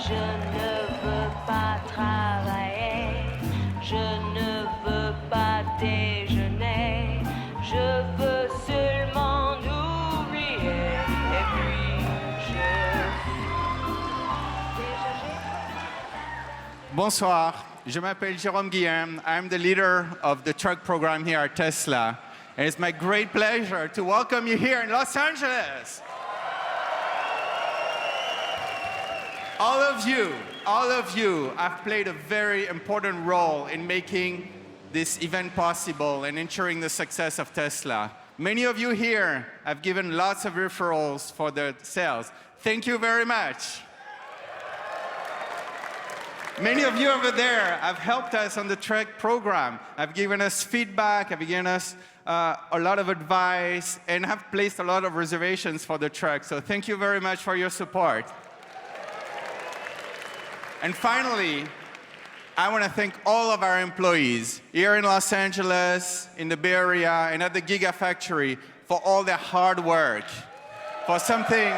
Je ne veux pas travailler, je ne veux pas déjeuner, je veux seulement oublier. Et puis Bonsoir, je m'appelle Jérôme Guillaume. I'm the leader of the truck program here at Tesla. And it's my great pleasure to welcome you here in Los Angeles. All of you have played a very important role in making this event possible and ensuring the success of Tesla. Many of you here have given lots of referrals for the sales. Thank you very much. Many of you over there have helped us on the truck program, have given us feedback, have given us a lot of advice, and have placed a lot of reservations for the truck. So thank you very much for your support. And finally, I want to thank all of our employees here in Los Angeles, in the Bay Area, and at the Gigafactory for all their hard work, for something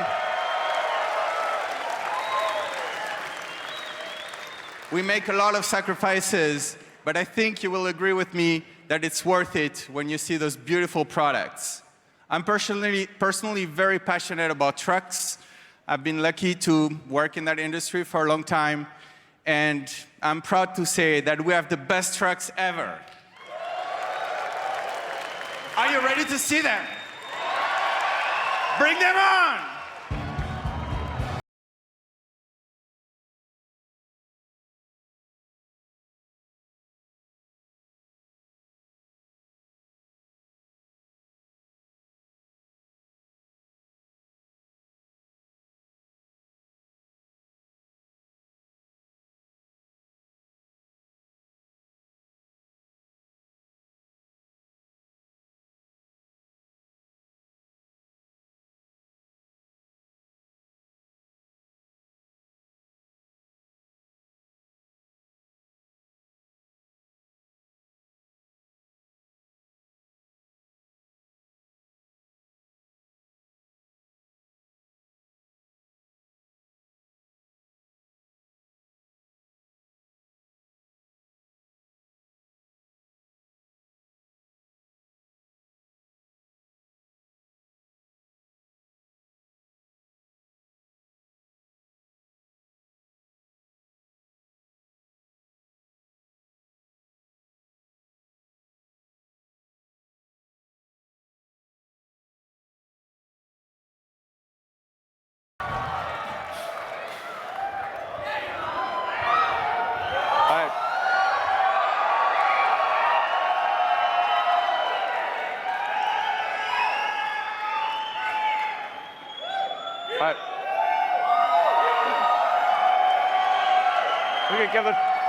we make a lot of sacrifices, but I think you will agree with me that it's worth it when you see those beautiful products. I'm personally very passionate about trucks. I've been lucky to work in that industry for a long time, and I'm proud to say that we have the best trucks ever. Are you ready to see them? Bring them on!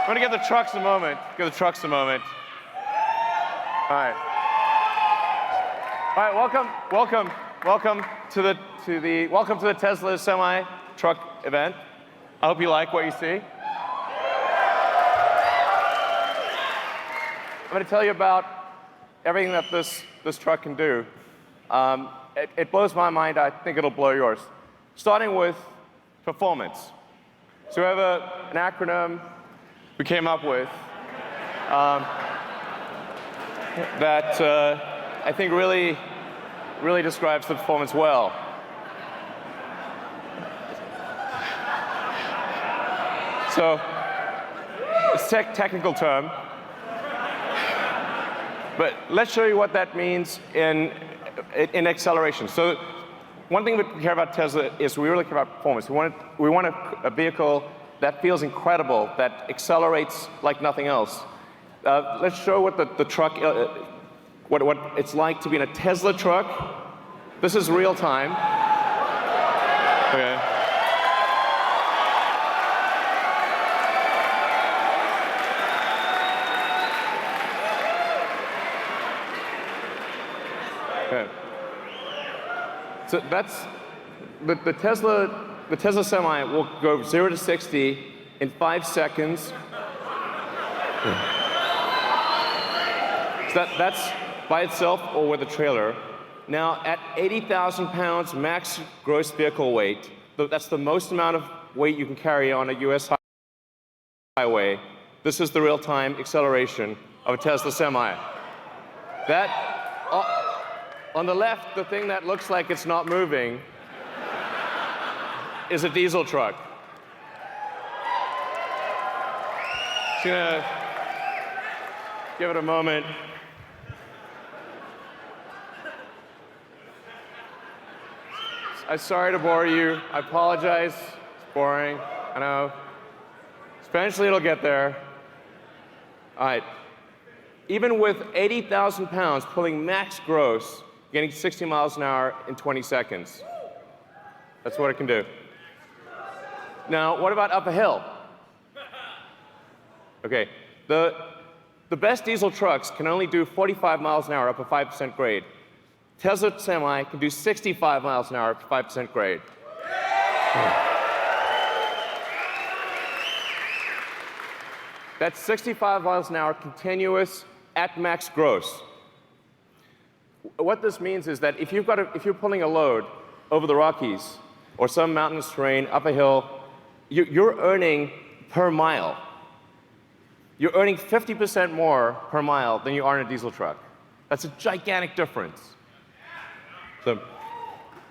I'm going to give the trucks a moment. Give the trucks a moment. All right. All right. Welcome to the Tesla Semi Truck event. I hope you like what you see. I'm going to tell you about everything that this truck can do. It blows my mind. I think it'll blow yours. Starting with performance. So we have an acronym we came up with that I think really describes the performance well. So it's a technical term, but let's show you what that means in acceleration. So one thing that we care about Tesla is we really care about performance. We want a vehicle that feels incredible, that accelerates like nothing else. Let's show what the truck, what it's like to be in a Tesla truck. This is real time. Okay. Okay. So that's the Tesla Semi will go 0 to 60 in 5 seconds. So that's by itself or with a trailer. Now, at 80,000 pounds max gross vehicle weight, That's the most amount of weight you can carry on a US highway. This is the real-time acceleration of a Tesla Semi. On the left, the thing that looks like it's not moving is a diesel truck. Just gonna give it a moment. I'm sorry to bore you. I apologize. It's boring. I know. Eventually it'll get there. All right. Even with 80,000 pounds pulling max gross, getting 60 miles an hour in 20 seconds. That's what it can do. Now, what about up a hill? Okay. The best diesel trucks can only do 45 miles an hour up a 5% grade. Tesla Semi can do 65 miles an hour up to 5% grade. That's 65 miles an hour continuous at max gross. What this means is that if you're pulling a load over the Rockies or some mountainous terrain up a hill, you're earning per mile. You're earning 50% more per mile than you are in a diesel truck. That's a gigantic difference. So,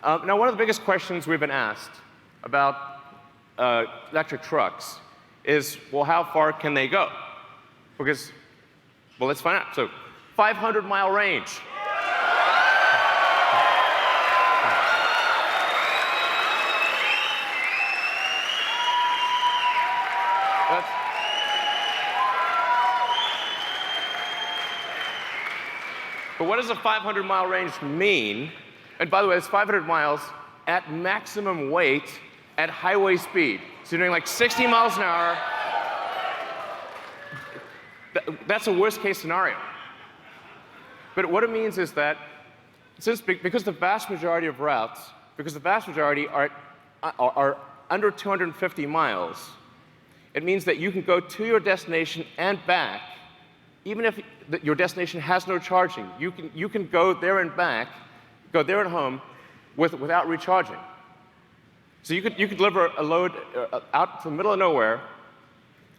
now, one of the biggest questions we've been asked about electric trucks is, well, how far can they go? Because, well, let's find out. So, 500-mile range. But what does a 500-mile range mean? And by the way, it's 500 miles at maximum weight at highway speed. So you're doing like 60 miles an hour. That's a worst-case scenario. But what it means is that because the vast majority of routes, because the vast majority are under 250 miles, it means that you can go to your destination and back, even if your destination has no charging. You can go there and back, go there and home without recharging. So you could deliver a load out to the middle of nowhere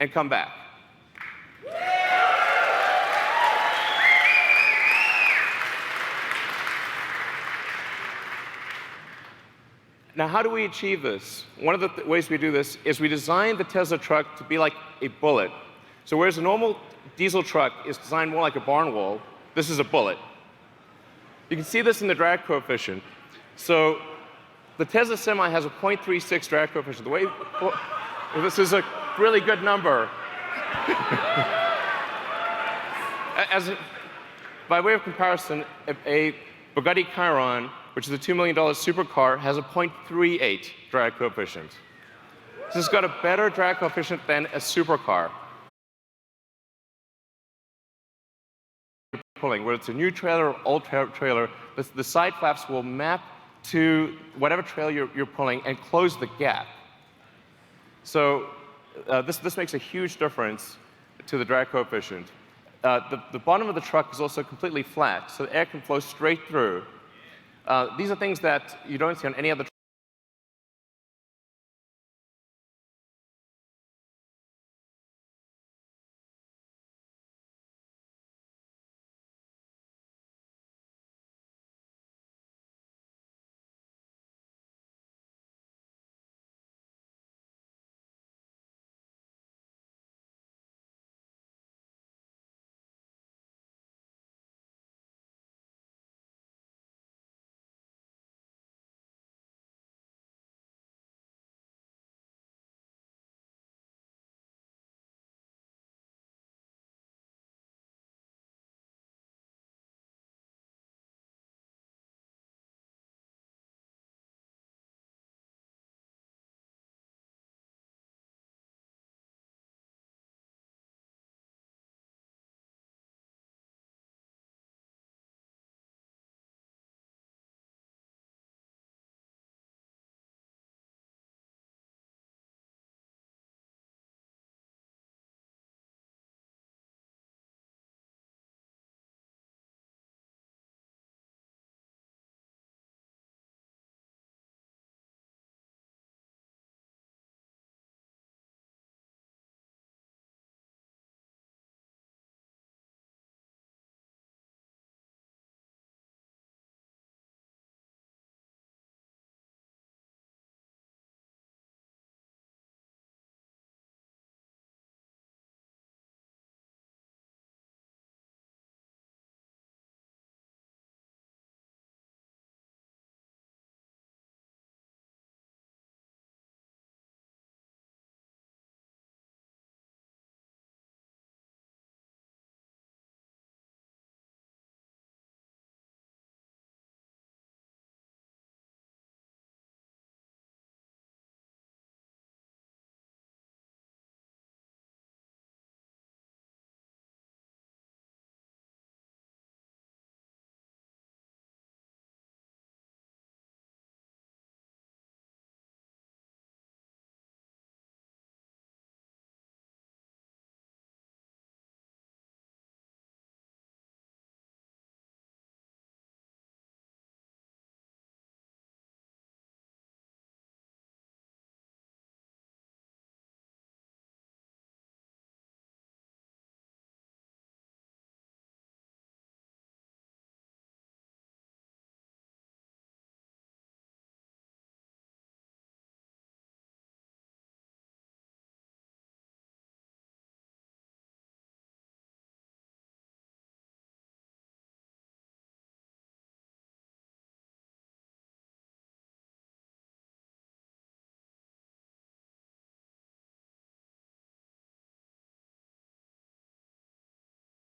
and come back. Now, how do we achieve this? One of the ways we do this is we design the Tesla truck to be like a bullet. So whereas a normal diesel truck is designed more like a barn wall, this is a bullet. You can see this in the drag coefficient. So the Tesla Semi has a 0.36 drag coefficient. This is a really good number. By way of comparison, a Bugatti Chiron, which is a $2 million supercar, has a 0.38 drag coefficient. This has got a better drag coefficient than a supercar. Whether it's a new trailer or old trailer, the side flaps will map to whatever trailer you're pulling and close the gap. So this makes a huge difference to the drag coefficient. The bottom of the truck is also completely flat, so the air can flow straight through. These are things that you don't see on any other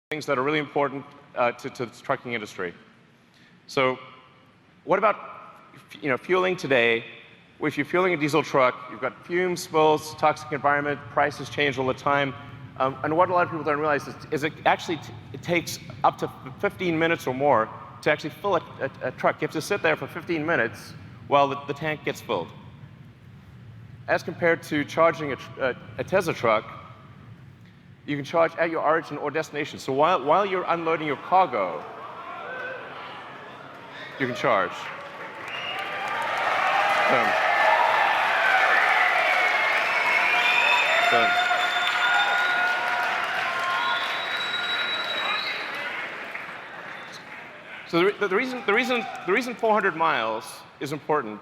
things that are really important to the trucking industry. So what about fueling today? If you're fueling a diesel truck, you've got fumes, spills, toxic environment, prices change all the time. And what a lot of people don't realize is it actually it takes up to 15 minutes or more to actually fill a truck. You have to sit there for 15 minutes while the tank gets filled. As compared to charging a Tesla truck, you can charge at your origin or destination. So while you're unloading your cargo, you can charge. So the reason 400 miles is important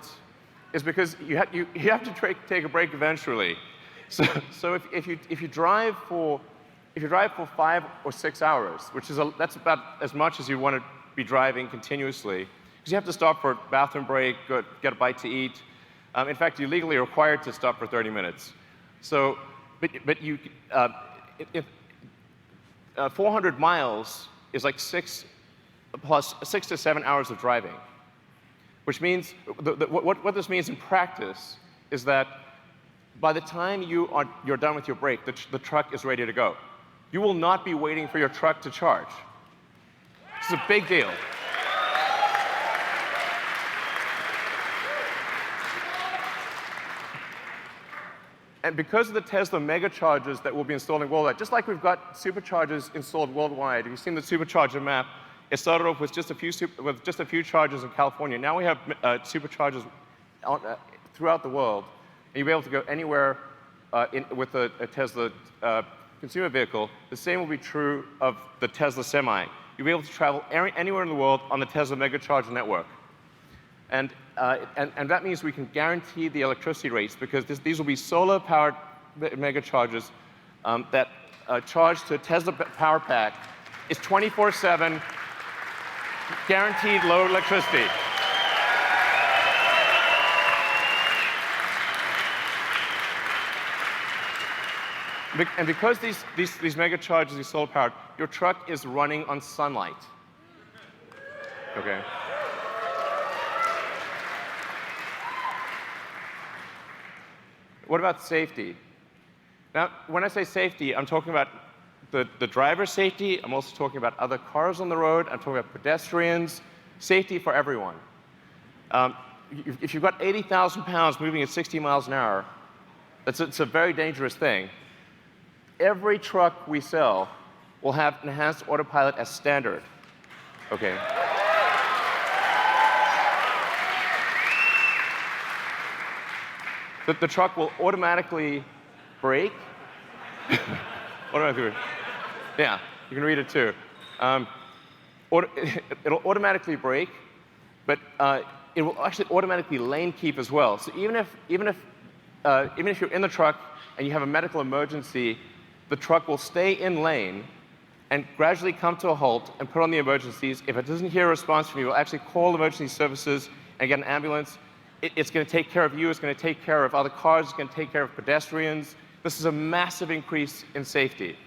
is because you have to take a break eventually. So if you drive for 5 or 6 hours, that's about as much as you want to be driving continuously, because you have to stop for a bathroom break, get a bite to eat. In fact, you're legally required to stop for 30 minutes. So, if 400 miles is like 6 to 7 hours of driving, which means what this means in practice is that by the time you're done with your break, the truck is ready to go. You will not be waiting for your truck to charge. This is a big deal. And because of the Tesla megachargers that we'll be installing worldwide, just like we've got superchargers installed worldwide, if you've seen the supercharger map, it started off with just a few chargers in California. Now we have superchargers throughout the world, and you'll be able to go anywhere with a Tesla consumer vehicle. The same will be true of the Tesla Semi. You'll be able to travel anywhere in the world on the Tesla megacharger network. And that means we can guarantee the electricity rates, because these will be solar-powered megachargers that charge to a Tesla power pack. It's 24/7, guaranteed low electricity. And because these megachargers are solar-powered, your truck is running on sunlight. Okay. What about safety? Now, when I say safety, I'm talking about the driver's safety. I'm also talking about other cars on the road. I'm talking about pedestrians, safety for everyone. If you've got 80,000 pounds moving at 60 miles an hour, it's a very dangerous thing. Every truck we sell will have enhanced autopilot as standard. Okay. The truck will automatically brake. Yeah, you can read it too. It'll automatically brake, but it will actually automatically lane keep as well. So even if you're in the truck and you have a medical emergency, the truck will stay in lane and gradually come to a halt and put on the emergencies. If it doesn't hear a response from you, it will actually call emergency services and get an ambulance. It's going to take care of you. It's going to take care of other cars. It's going to take care of pedestrians. This is a massive increase in safety.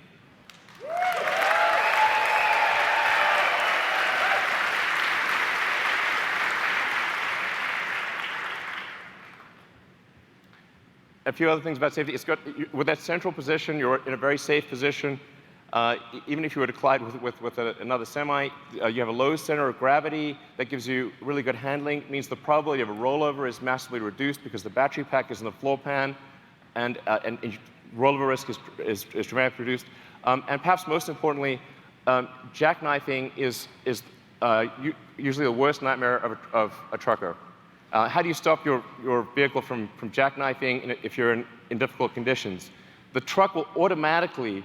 A few other things about safety. With that central position, you're in a very safe position. Even if you were to collide with another semi, you have a low center of gravity that gives you really good handling. It means the probability of a rollover is massively reduced because the battery pack is in the floor pan, and rollover risk is dramatically reduced. And perhaps most importantly, jackknifing is usually the worst nightmare of a trucker. How do you stop your vehicle from jackknifing if you're in difficult conditions? The truck will automatically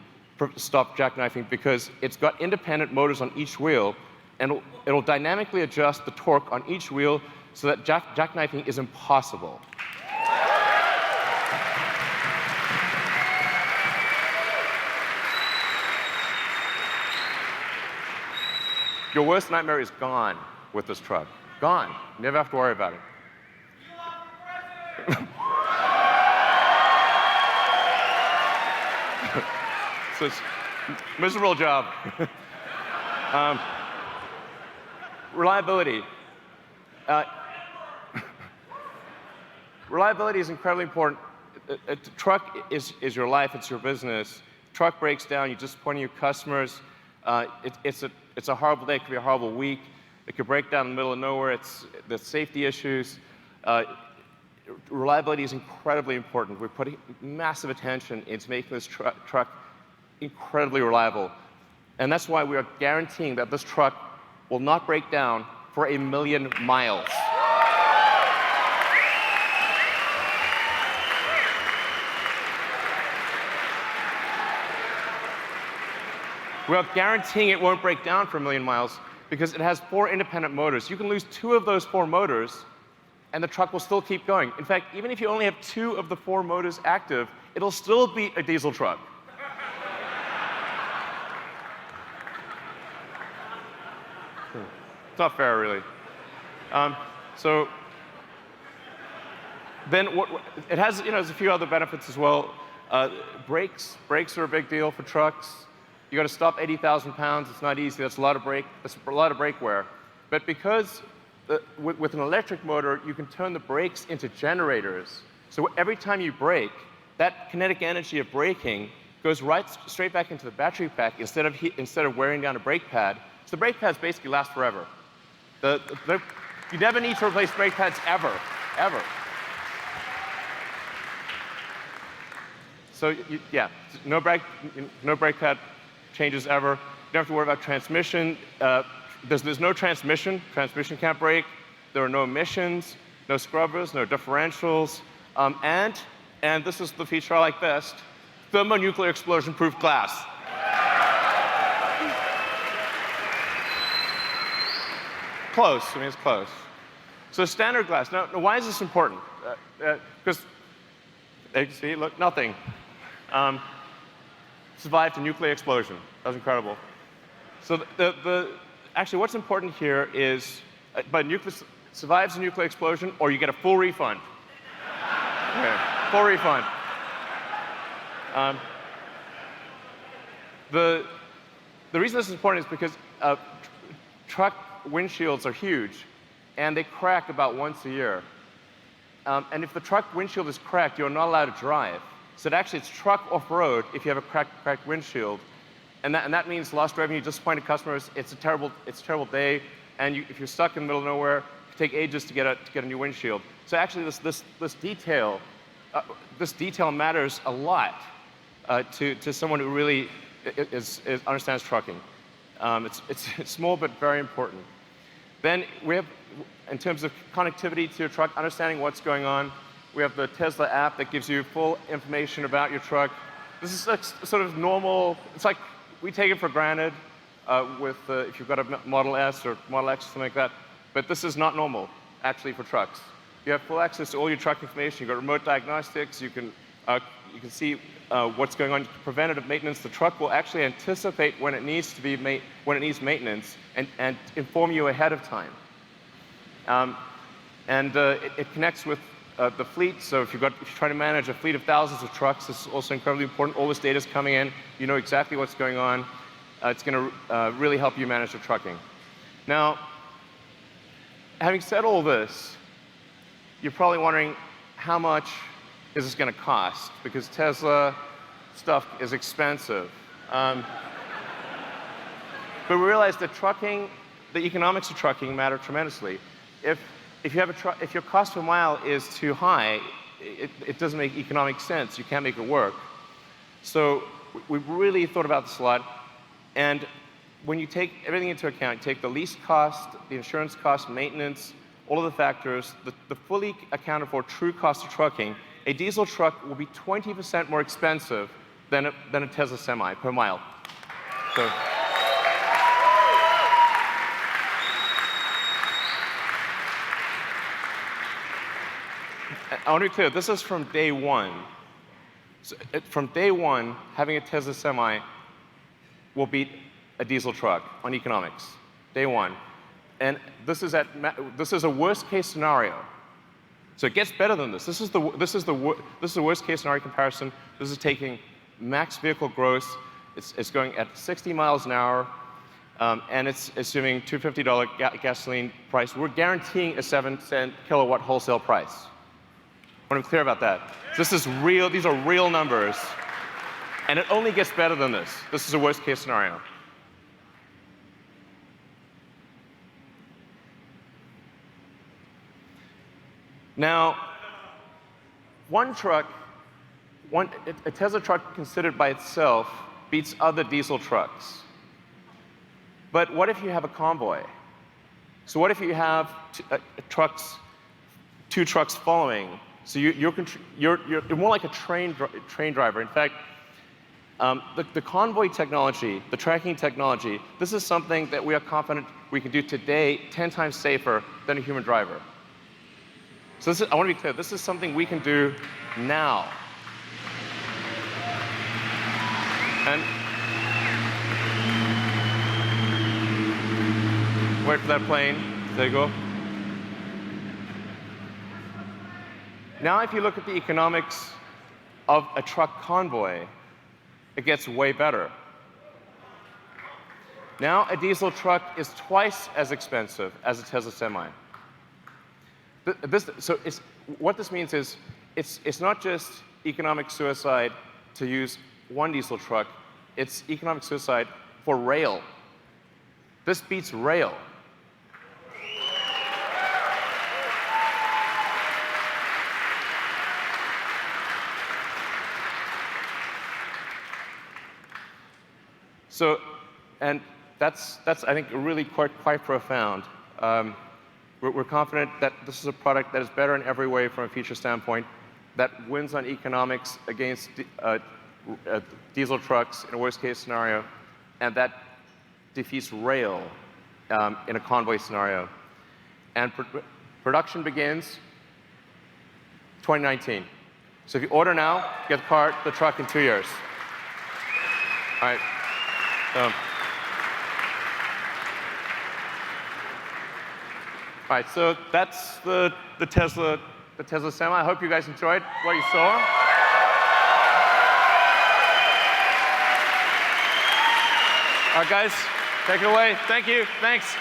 stop jackknifing because it's got independent motors on each wheel, and it'll dynamically adjust the torque on each wheel so that jackknifing is impossible. Your worst nightmare is gone with this truck. Gone. Never have to worry about it. Miserable job. Reliability. Reliability is incredibly important. A truck is your life, it's your business. Truck breaks down, you disappoint your customers. It's a horrible day, it could be a horrible week. It could break down in the middle of nowhere, the safety issues. Reliability is incredibly important. We're putting massive attention into making this truck incredibly reliable. And that's why we are guaranteeing that this truck will not break down for 1,000,000 miles. We are guaranteeing it won't break down for 1,000,000 miles because it has 4 independent motors. You can lose 2 of those 4 motors, and the truck will still keep going. In fact, even if you only have 2 of the 4 motors active, it'll still be a diesel truck. It's not fair, really. So then it has, there's a few other benefits as well. Brakes are a big deal for trucks. You got to stop 80,000 pounds. It's not easy. That's a lot of brake wear. But because with an electric motor, you can turn the brakes into generators. So every time you brake, that kinetic energy of braking goes straight back into the battery pack instead of wearing down a brake pad. So the brake pads basically last forever. You never need to replace brake pads ever. So yeah, no brake pad changes ever. You don't have to worry about transmission. There's no transmission. Transmission can't break. There are no emissions, no scrubbers, no differentials. And this is the feature I like best, thermonuclear explosion-proof glass. Close, it's close. So standard glass. Now why is this important? Because, see, look, nothing. Survived a nuclear explosion. That was incredible. So actually what's important here is, survives a nuclear explosion or you get a full refund. Okay, full refund. The reason this is important is because truck windshields are huge and they crack about once a year. And if the truck windshield is cracked, you're not allowed to drive. So actually it's truck off-road if you have a cracked windshield. And that means lost revenue, disappointed customers. It's a terrible day. And if you're stuck in the middle of nowhere, it can take ages to get a new windshield. So actually this detail matters a lot to someone who really understands trucking. It's small but very important. Then we have, in terms of connectivity to your truck, understanding what's going on, we have the Tesla app that gives you full information about your truck. This is sort of normal. It's like we take it for granted if you've got a Model S or Model X or something like that. But this is not normal, actually, for trucks. You have full access to all your truck information. You've got remote diagnostics. You can see what's going on. Preventative maintenance. The truck will actually anticipate when it needs maintenance and inform you ahead of time. It connects with the fleet. So if you're trying to manage a fleet of thousands of trucks, this is also incredibly important. All this data is coming in. You know exactly what's going on. It's going to really help you manage the trucking. Now, having said all this, you're probably wondering how much is this going to cost? Because Tesla stuff is expensive. But we realize that the economics of trucking matter tremendously. If your cost per mile is too high, it doesn't make economic sense. You can't make it work. So we've really thought about this a lot. And when you take everything into account, you take the lease cost, the insurance cost, maintenance, all of the factors, the fully accounted for true cost of trucking, a diesel truck will be 20% more expensive than a Tesla Semi per mile. So, I want to be clear, this is from day one. So, from day one, having a Tesla Semi will beat a diesel truck on economics. Day one. And this is a worst case scenario. So it gets better than this. This is the worst case scenario comparison. This is taking max vehicle gross It's going at 60 miles an hour, and it's assuming $250 gasoline price. We're guaranteeing a 7-cent kilowatt wholesale price. I want to be clear about that. This is real. These are real numbers, and it only gets better than this. This is a worst-case scenario. Now, a Tesla truck considered by itself beats other diesel trucks. But what if you have a convoy? So what if you have two trucks following? So you're more like a train driver. In fact, the convoy technology, the tracking technology, this is something that we are confident we can do today 10 times safer than a human driver. So I want to be clear, this is something we can do now. And wait for that plane. There you go. Now, if you look at the economics of a truck convoy, it gets way better. Now, a diesel truck is twice as expensive as a Tesla Semi. What this means is, it's not just economic suicide to use one diesel truck, it's economic suicide for rail. This beats rail. So, and that's I think really quite profound. We're confident that this is a product that is better in every way from a feature standpoint, that wins on economics against diesel trucks in a worst-case scenario, and that defeats rail in a convoy scenario. And production begins 2019. So if you order now, get the truck in 2 years. All right. All right, so that's the Tesla Semi. I hope you guys enjoyed what you saw. All right, guys, take it away. Thank you. Thanks.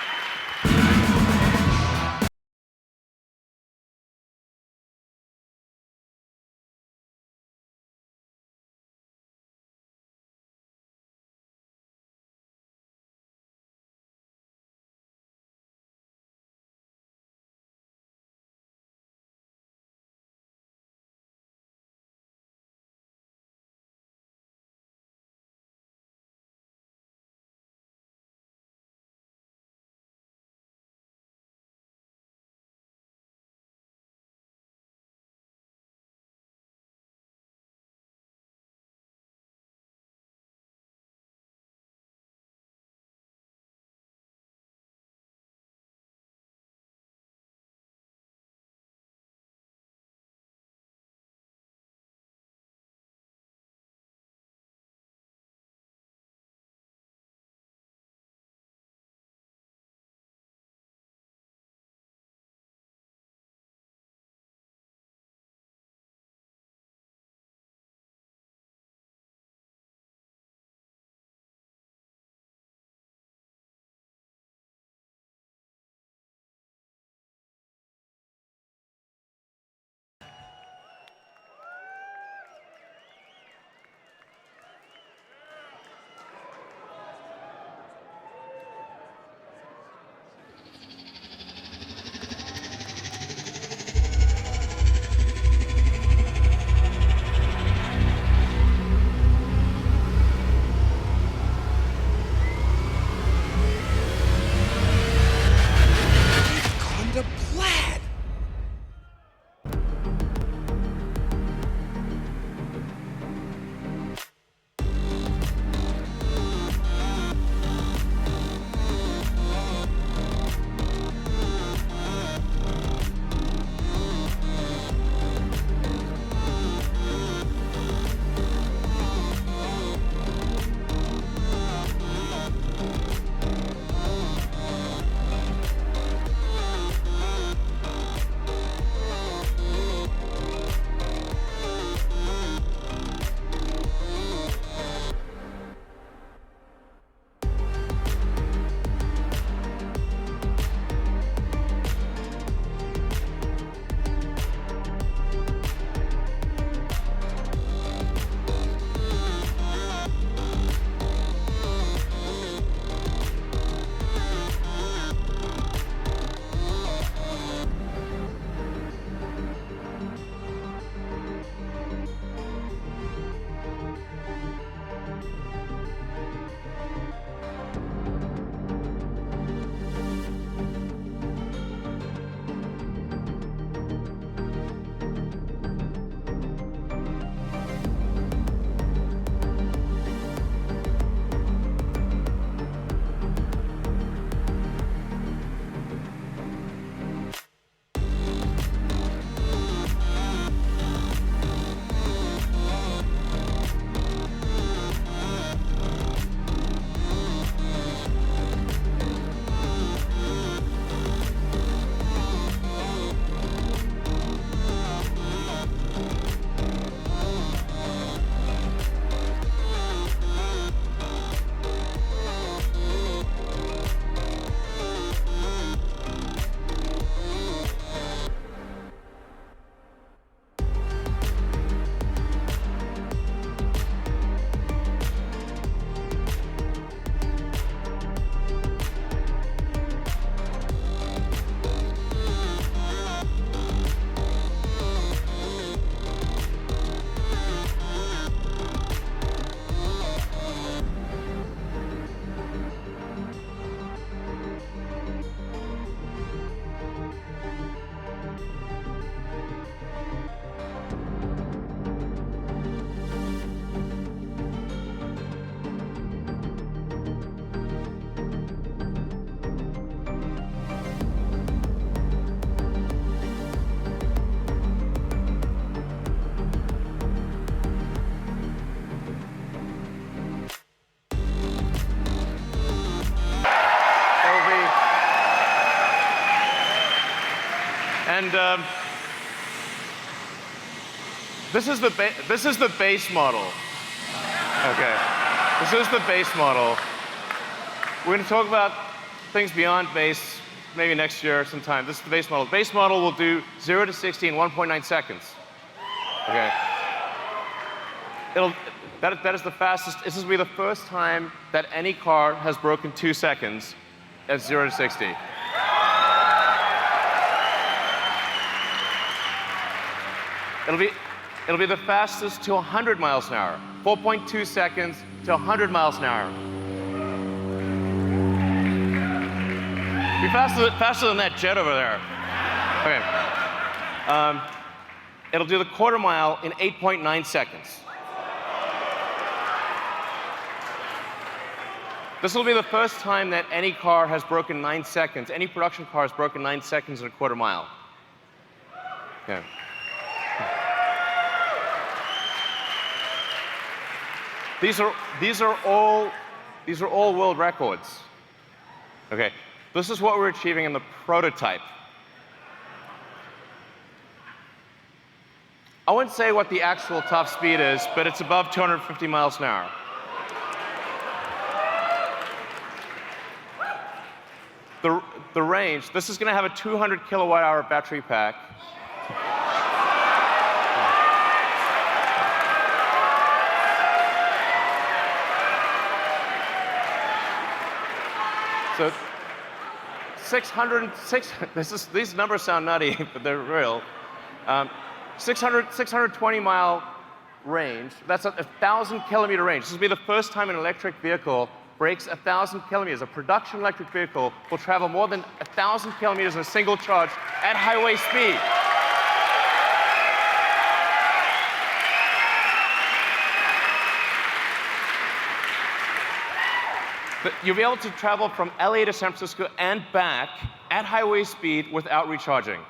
And this is the base model. Okay, this is the base model. We're going to talk about things beyond base maybe next year sometime. This is the base model. The base model will do 0 to 60 in 1.9 seconds. Okay. That is the fastest. This will be the first time that any car has broken 2 seconds at 0 to 60. It'll be the fastest to 100 miles an hour. 4.2 seconds to 100 miles an hour. Be faster than that jet over there. Okay. It'll do the quarter mile in 8.9 seconds. This will be the first time that any car has broken 9 seconds. Any production car has broken 9 seconds in a quarter mile. Okay. These are all world records. Okay. This is what we're achieving in the prototype. I wouldn't say what the actual top speed is, but it's above 250 miles an hour. The range, this is going to have a 200 kilowatt hour battery pack. So these numbers sound nutty, but they're real. 620 mile range. That's a 1,000 kilometer range. This will be the first time an electric vehicle breaks 1,000 kilometers. A production electric vehicle will travel more than 1,000 kilometers in a single charge at highway speed. But you'll be able to travel from LA to San Francisco and back at highway speed without recharging.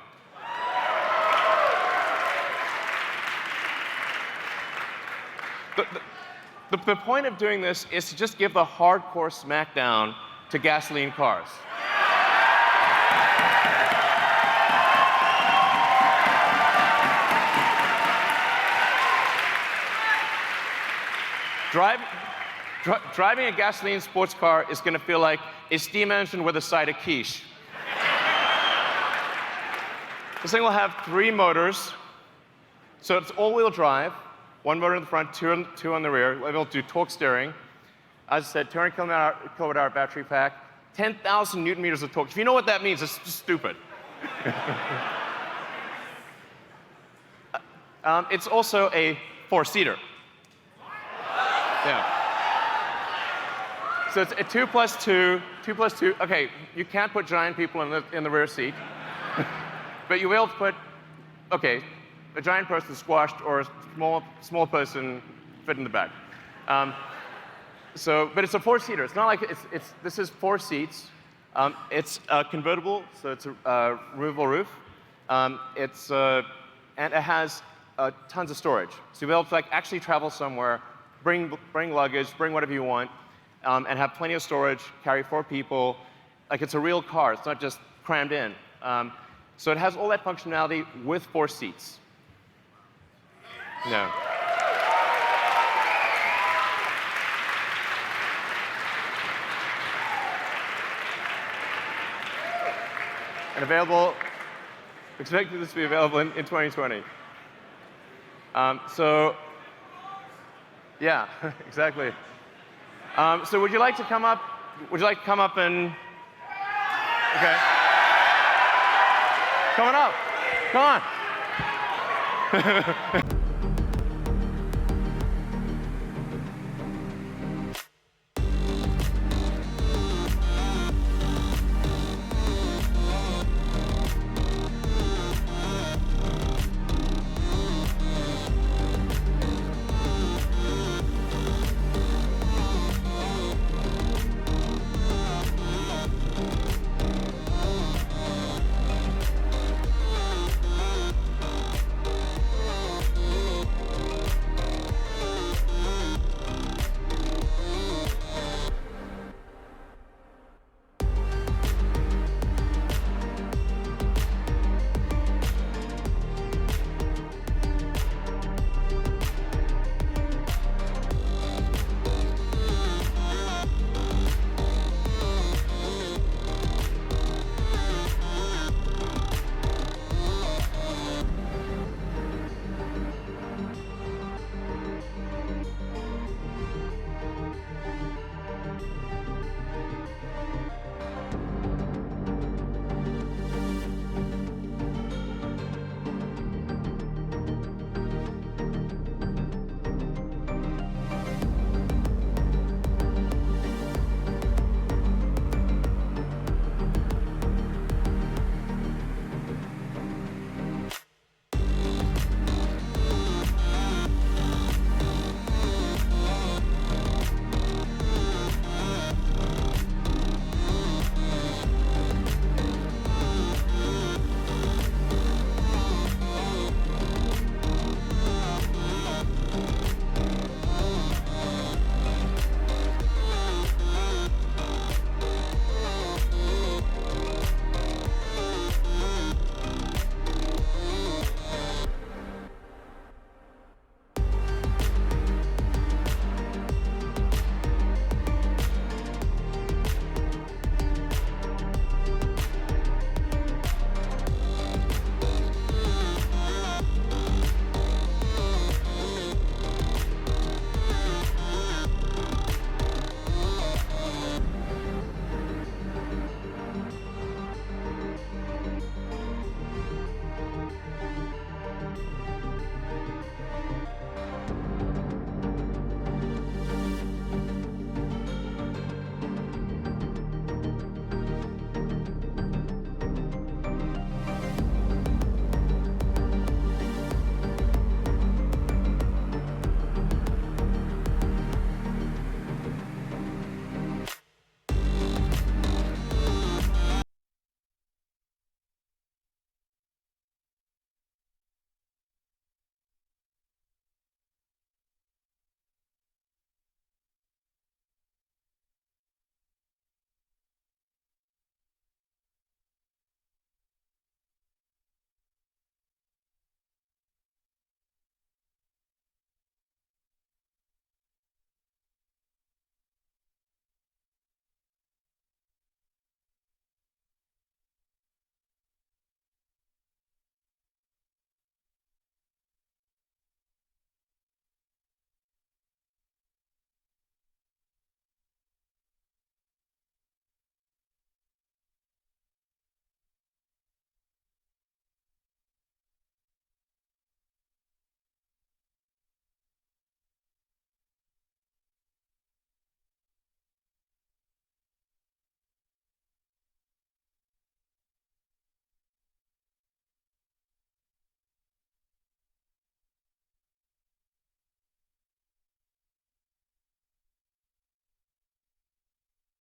The point of doing this is to just give the hardcore smackdown to gasoline cars. Driving a gasoline sports car is going to feel like a steam engine with a side of quiche. This thing will have 3 motors, so it's all-wheel drive. 1 motor in the front, 2 on the rear. We'll be able to do torque steering. As I said, 200 kilowatt hour battery pack, 10,000 newton meters of torque. If you know what that means, it's just stupid. It's also a 4-seater. Yeah. So it's a 2 plus 2, 2 plus 2. Okay, you can't put giant people in the rear seat, but you'll be able to put, okay, a giant person squashed or a small person fit in the back. But it's a 4-seater. It's not like this is 4 seats. It's convertible, so it's a removable roof. And it has tons of storage. So you'll be able to actually travel somewhere, bring luggage, bring whatever you want, and have plenty of storage, carry 4 people. Like it's a real car. It's not just crammed in. So it has all that functionality with 4 seats. No. And expected this to be available in 2020. So, yeah, exactly. So would you like to come up? Would you like to come up and, okay. Come on up, come on.